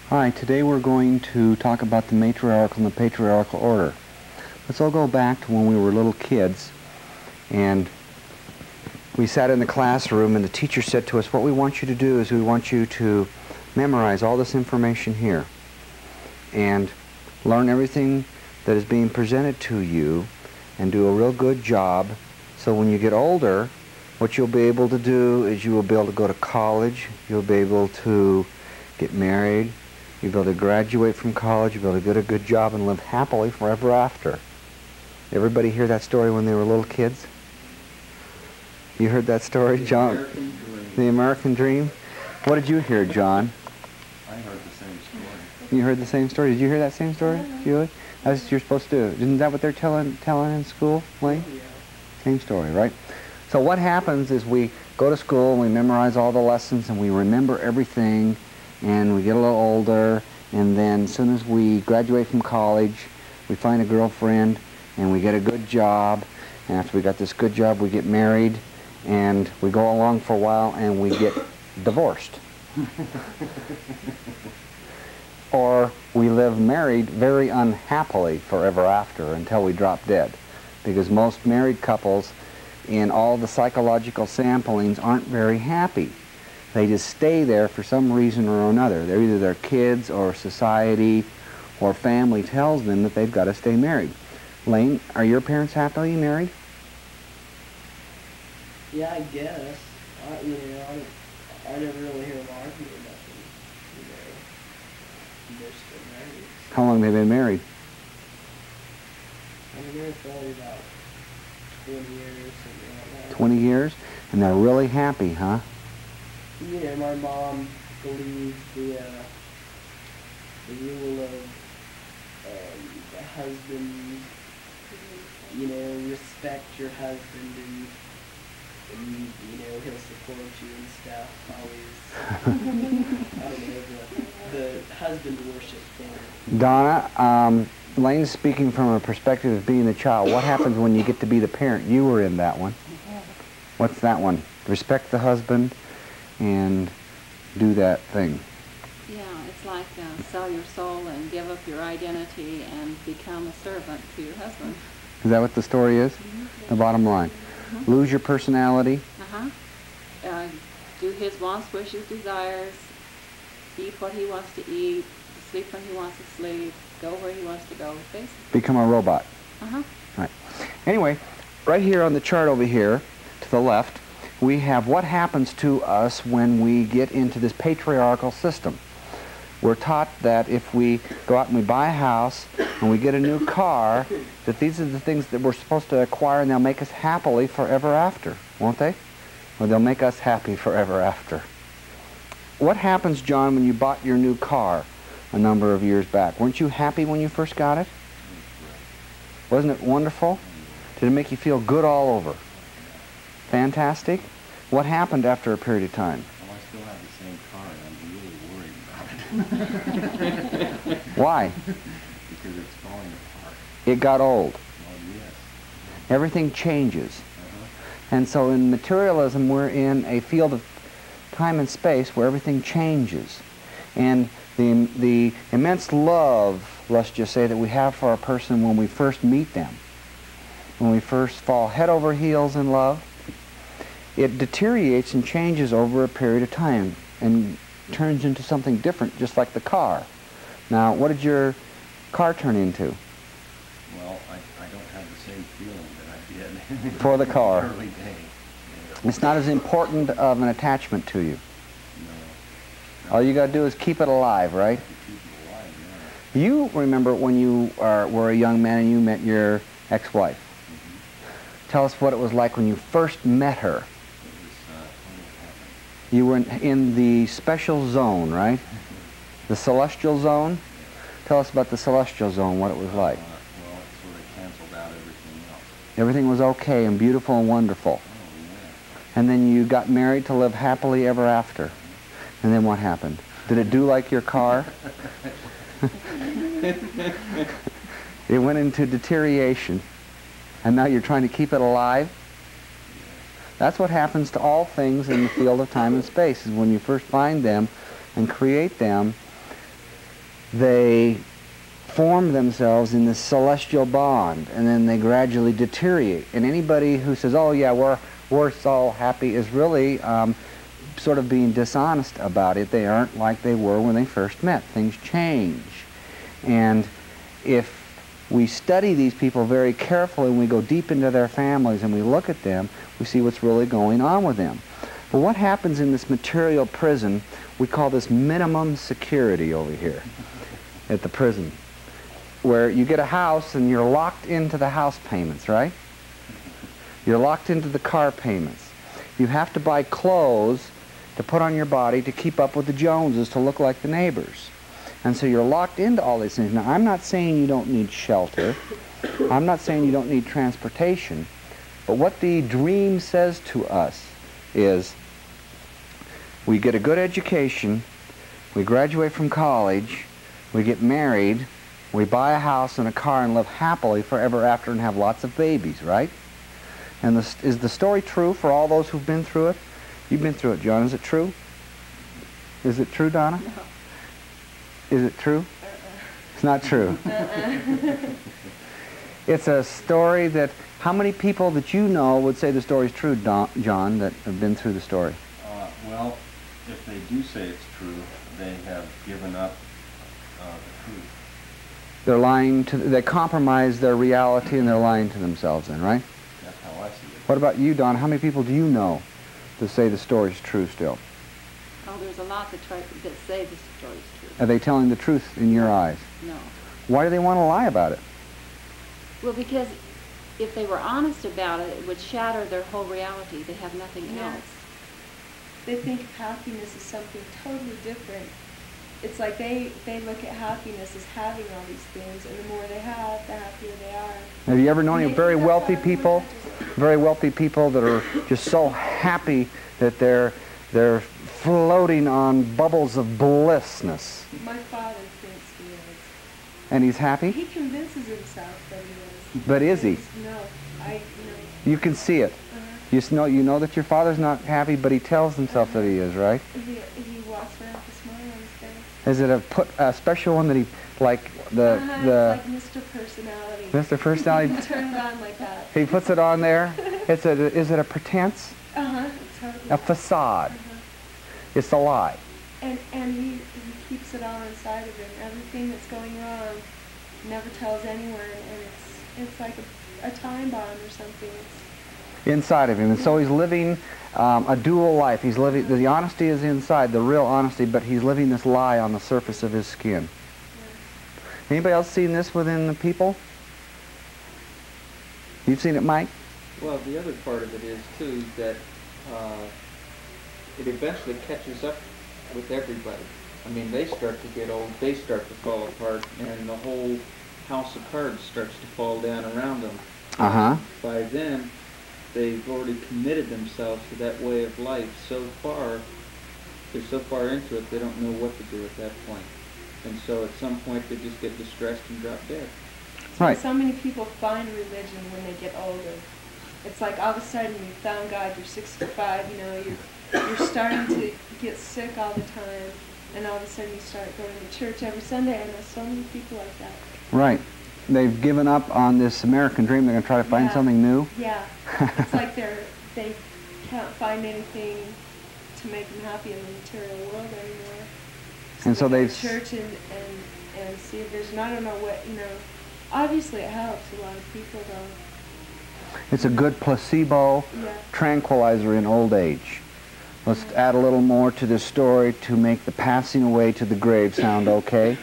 Hi, today we're going to talk about the Matriarchal and the Patriarchal Order. Let's all go back to when we were little kids and we sat in the classroom and the teacher said to us, what we want you to do is we want you to memorize all this information here and learn everything that is being presented to you and do a real good job, so when you get older, what you'll be able to do is you will be able to go to college, you'll be able to get married, you'll be able to graduate from college, you'll be able to get a good job and live happily forever after. Everybody hear that story when they were little kids? You heard that story, John? The American Dream? What did you hear, John? I heard the same story. You heard the same story? Did you hear that same story, Julie? That's what you're supposed to do. Isn't that what they're telling in school, Wayne? Yeah. Same story, right? So what happens is we go to school and we memorize all the lessons and we remember everything, and we get a little older, and then as soon as we graduate from college, we find a girlfriend and we get a good job, and after we got this good job we get married, and we go along for a while and we get divorced. Or we live married very unhappily forever after until we drop dead, because most married couples in all the psychological samplings aren't very happy. They just stay there for some reason or another. They're either their kids or society or family tells them that they've got to stay married. Lane, are your parents happily married? Yeah, I guess. I never really hear them argue or nothing. They're still married. How long have they been married? I've been married for only about 20 years, something like that. 20 years? And they're really happy, huh? You know, my mom believes the rule of the husband, you know, respect your husband and you know, he'll support you and stuff, always. I don't know, the husband worship thing. Donna, Lane's speaking from a perspective of being the child. What happens when you get to be the parent? You were in that one. What's that one? Respect the husband and do that thing. Yeah, it's like sell your soul and give up your identity and become a servant to your husband. Is that what the story is? The bottom line. Lose your personality. Do his wants, wishes, desires, eat what he wants to eat, sleep when he wants to sleep, go where he wants to go, basically. Become a robot. Right. Anyway, right here on the chart over here, to the left, we have what happens to us when we get into this patriarchal system. We're taught that if we go out and we buy a house and we get a new car, that these are the things that we're supposed to acquire and they'll make us happily forever after, won't they? Or they'll make us happy forever after. What happens, John, when you bought your new car a number of years back? Weren't you happy when you first got it? Wasn't it wonderful? Did it make you feel good all over? Fantastic? What happened after a period of time? Well, I still have the same car and I'm really worried about it. Why? Because it's falling apart. It got old. Well, yes. Everything changes. And so in materialism, we're in a field of time and space where everything changes. And the immense love, let's just say, that we have for a person when we first meet them, when we first fall head over heels in love, it deteriorates and changes over a period of time and turns into something different, just like the car. Now, what did your car turn into? Well, I don't have the same feeling that I did For the car. in the early days. Yeah. It's not as important of an attachment to you. No. All you got to do is keep it alive, right? Keep it alive, yeah. You remember when you were a young man and you met your ex-wife. Tell us what it was like when you first met her. It was total heaven. You were in the special zone, right? The celestial zone? Tell us about the celestial zone, what it was like. Well, it sort of canceled out everything else. Everything was okay and beautiful and wonderful. Oh, yeah. And then you got married to live happily ever after. And then what happened? Did it do like your car? It went into deterioration. And now you're trying to keep it alive? That's what happens to all things in the field of time and space, is when you first find them and create them, they form themselves in this celestial bond, and then they gradually deteriorate. And anybody who says, oh yeah, we're so happy, is really sort of being dishonest about it. They aren't like they were when they first met. Things change. And if we study these people very carefully and we go deep into their families and we look at them, we see what's really going on with them. But what happens in this material prison, we call this minimum security over here at the prison, where you get a house and you're locked into the house payments, right? You're locked into the car payments. You have to buy clothes to put on your body to keep up with the Joneses, to look like the neighbors. And so you're locked into all these things. Now, I'm not saying you don't need shelter. I'm not saying you don't need transportation. But what the dream says to us is, we get a good education, we graduate from college, we get married, we buy a house and a car and live happily forever after and have lots of babies, right? And is the story true for all those who've been through it? You've been through it, John. Is it true? Is it true, Donna? No. Is it true? It's not true. It's a story that, how many people that you know would say the story's true, John, that have been through the story? Well, if they do say it's true, they have given up the truth. They're lying to, they compromise their reality and they're lying to themselves then, right? That's how I see it. What about you, Don? How many people do you know that say the story's true still? Oh, there's a lot that say the story's true. Are they telling the truth in your eyes? No. Why do they want to lie about it? Well, because if they were honest about it, it would shatter their whole reality. They have nothing else. They think happiness is something totally different. It's like they look at happiness as having all these things, and the more they have, the happier they are. Have you ever known any very wealthy people? Very wealthy people that are just so happy that they're floating on bubbles of blissness. My father thinks he is. And he's happy? He convinces himself that he is. But is he? No, You can see it. You know that your father's not happy, but he tells himself that he is, right? He walks around with a smile on his face. Is it a special one that he, like It's like Mr. Personality. Mr. Personality? He turns it on like that. He puts it on there. Is it a pretense? It's totally. A facade. It's a lie. And he keeps it all inside of him. Everything that's going wrong, never tells anyone, and it's like a time bomb or something. Inside of him, and so he's living a dual life. He's living, the honesty is inside, the real honesty, but he's living this lie on the surface of his skin. Yeah. Anybody else seen this within the people? You've seen it, Mike? Well, the other part of it is too that it eventually catches up with everybody. I mean, they start to get old, they start to fall apart, and the whole house of cards starts to fall down around them. By then, they've already committed themselves to that way of life so far, they're so far into it, they don't know what to do at that point. And so at some point, they just get distressed and drop dead. Right. So many people find religion when they get older. It's like all of a sudden you found God, you're 65, you're starting to get sick all the time, and all of a sudden you start going to church every Sunday. I know so many people like that. Right. They've given up on this American dream. They're going to try to find something new. Yeah. It's like they can't find anything to make them happy in the material world anymore. And so they they've go to church and see a vision. I don't know what, obviously it helps a lot of people though. It's a good placebo tranquilizer in old age. Let's add a little more to this story to make the passing away to the grave sound okay.